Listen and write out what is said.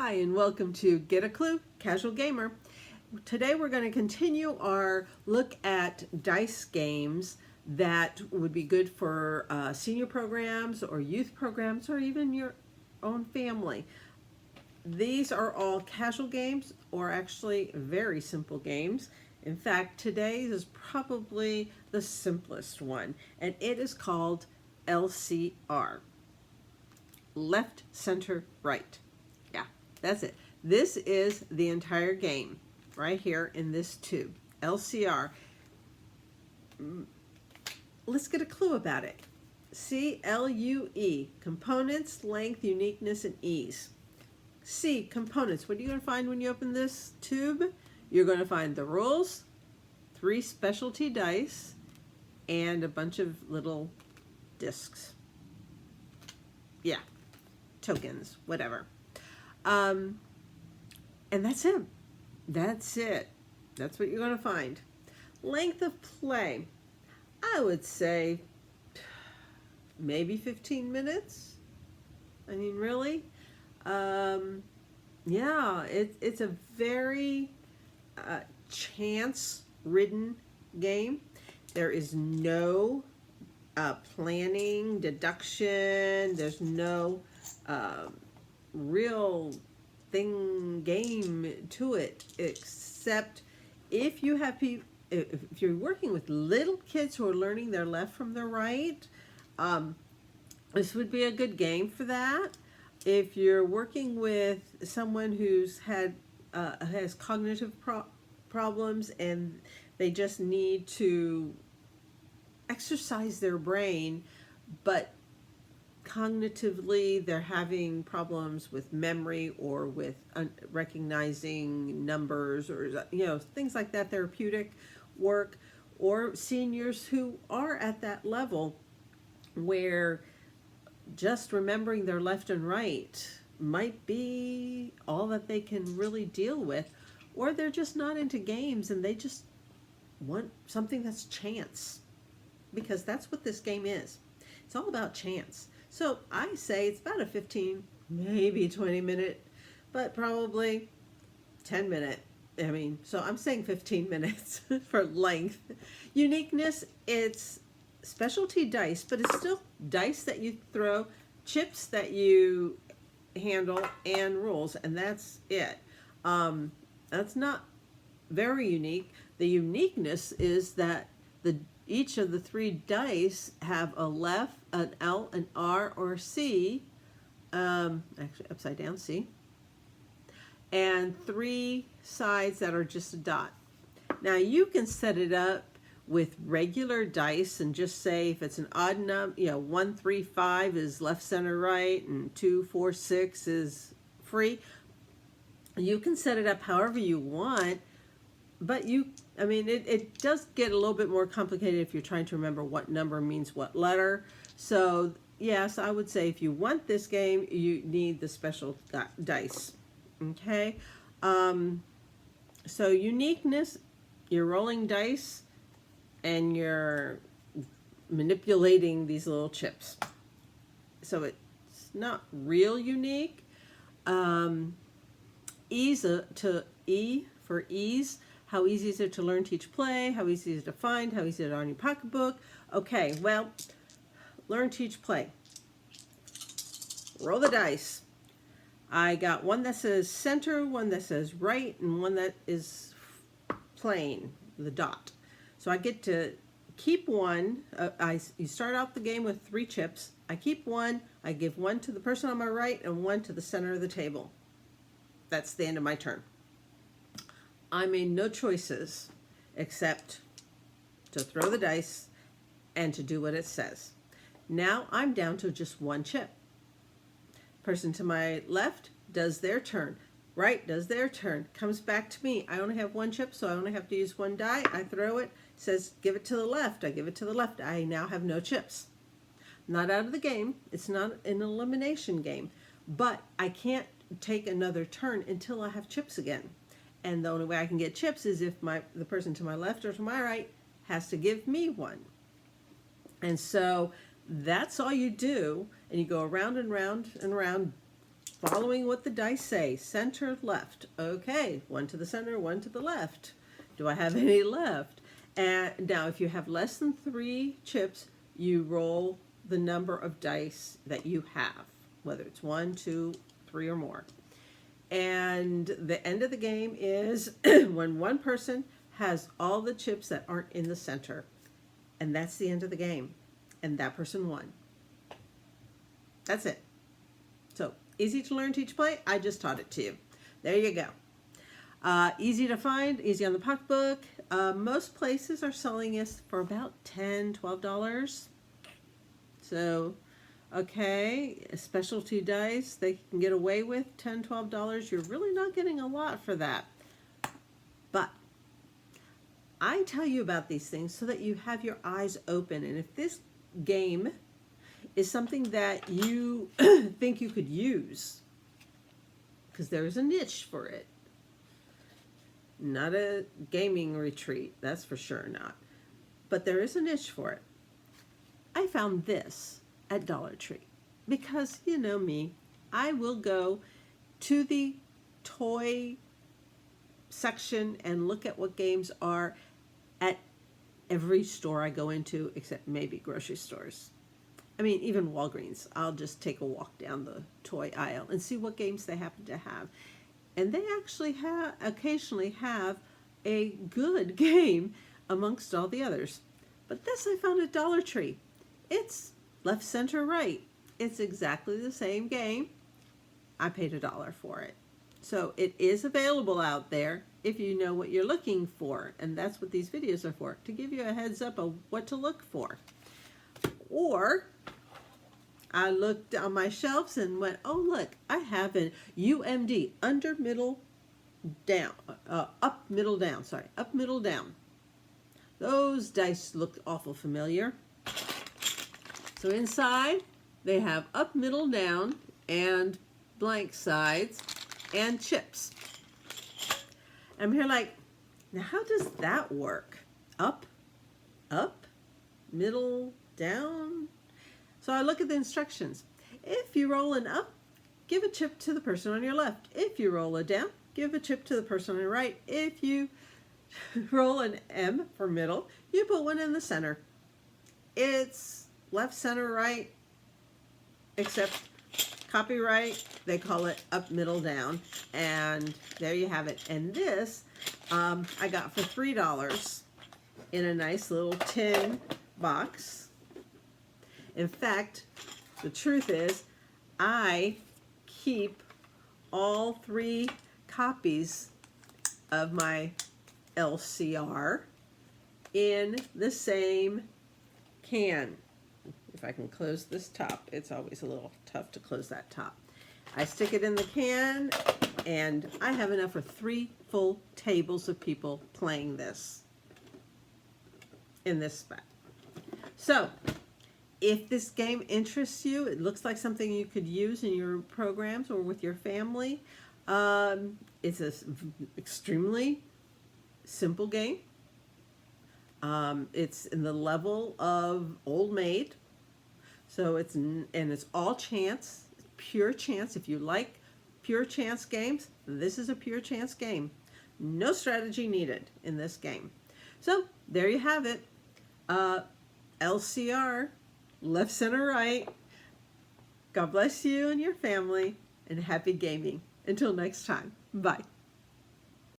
Hi and welcome to Get a Clue, Casual Gamer. Today we're going to continue our look at dice games that would be good for senior programs or youth programs or even your own family. These are all casual games or actually very simple games. In fact, today's is probably the simplest one, and it is called LCR. Left, center, right. Yeah, that's it. This is the entire game right here in this tube. LCR. Let's get a clue about it. C-L-U-E. Components, length, uniqueness, and ease. C, components. What are you going to find when you open this tube? You're going to find the rules, 3 specialty dice, and a bunch of little discs. Yeah, tokens, whatever. And that's it. That's it. That's what you're going to find. Length of play. I would say maybe 15 minutes. I mean, really? Yeah, it's a very chance-ridden game. There is no planning, deduction. There's no real game to it, except if you have people, if you're working with little kids who are learning their left from their right, this would be a good game for that. If you're working with someone who's has cognitive problems and they just need to exercise their brain, but cognitively they're having problems with memory or with recognizing numbers or things like that, therapeutic work, or seniors who are at that level where just remembering their left and right might be all that they can really deal with, or they're just not into games and they just want something that's chance, because that's what this game is. It's all about chance. So I say it's about a 15, maybe 20 minute, but probably 10 minute. I mean, so I'm saying 15 minutes for length. Uniqueness, it's specialty dice, but it's still dice that you throw, chips that you handle, and rules, and that's it. That's not very unique. The uniqueness is that each of the 3 dice have a left, an L, an R, or a C, actually upside down C, and 3 sides that are just a dot. Now you can set it up with regular dice and just say if it's an odd number, 1, 3, 5 is left, center, right, and 2, 4, 6 is free. You can set it up however you want, but it does get a little bit more complicated if you're trying to remember what number means what letter. So yes, I would say if you want this game, you need the special dice. Okay, so uniqueness, you're rolling dice and you're manipulating these little chips. So it's not real unique. Ease, E for ease. How easy is it to learn, teach, play? How easy is it to find? How easy is it on your pocketbook? Okay, well, learn, teach, play. Roll the dice. I got one that says center, one that says right, and one that is plain, the dot. So I get to keep one. You start out the game with 3 chips. I keep one. I give one to the person on my right and one to the center of the table. That's the end of my turn. I made no choices except to throw the dice and to do what it says. Now I'm down to just 1 chip. Person to my left does their turn. Right does their turn. Comes back to me. I only have 1 chip, so I only have to use 1 die. I throw it. Says give it to the left. I give it to the left. I now have no chips. Not out of the game. It's not an elimination game. But I can't take another turn until I have chips again. And the only way I can get chips is if the person to my left or to my right has to give me 1. And so that's all you do, and you go around and round and round following what the dice say. Center, left. Okay, one to the center, one to the left. Do I have any left? And now if you have less than 3 chips, you roll the number of dice that you have, whether it's 1, 2, 3, or more. And the end of the game is when one person has all the chips that aren't in the center. And that's the end of the game. And that person won. That's it. So, easy to learn, teach, play. I just taught it to you. There you go. Easy to find, easy on the pocketbook. Most places are selling this for about $10, $12. So, okay, specialty dice, they can get away with $10, $12. You're really not getting a lot for that. But I tell you about these things so that you have your eyes open. And if this game is something that you think you could use, because there is a niche for it. Not a gaming retreat, that's for sure not. But there is a niche for it. I found this at Dollar Tree because, you know me, I will go to the toy section and look at what games are at every store I go into, except maybe grocery stores. I mean, even Walgreens. I'll just take a walk down the toy aisle and see what games they happen to have. And they actually occasionally have a good game amongst all the others. But this I found at Dollar Tree. It's Left, Center, Right. It's exactly the same game. I paid $1 for it. So it is available out there if you know what you're looking for. And that's what these videos are for, to give you a heads up of what to look for. Or I looked on my shelves and went, oh, look, I have an UMD, under, middle, down, up, middle, down, up, middle, down. Those dice look awful familiar. So inside, they have up, middle, down, and blank sides, and chips. I'm here like, now how does that work? Up, middle, down. So I look at the instructions. If you roll an up, give a chip to the person on your left. If you roll a down, give a chip to the person on your right. If you roll an M for middle, you put one in the center. It's left, center, right, except copyright, they call it up, middle, down. And there you have it. And this I got for $3 in a nice little tin box. In fact, the truth is, I keep all 3 copies of my LCR in the same can. If I can close this top, it's always a little tough to close that top. I stick it in the can, and I have enough for 3 full tables of people playing this in this spot. So, if this game interests you, it looks like something you could use in your programs or with your family. It's an extremely simple game. It's in the level of Old Maid. So it's all chance, pure chance. If you like pure chance games, this is a pure chance game. No strategy needed in this game. So there you have it. LCR. Left, center, right. God bless you and your family, and happy gaming. Until next time. Bye.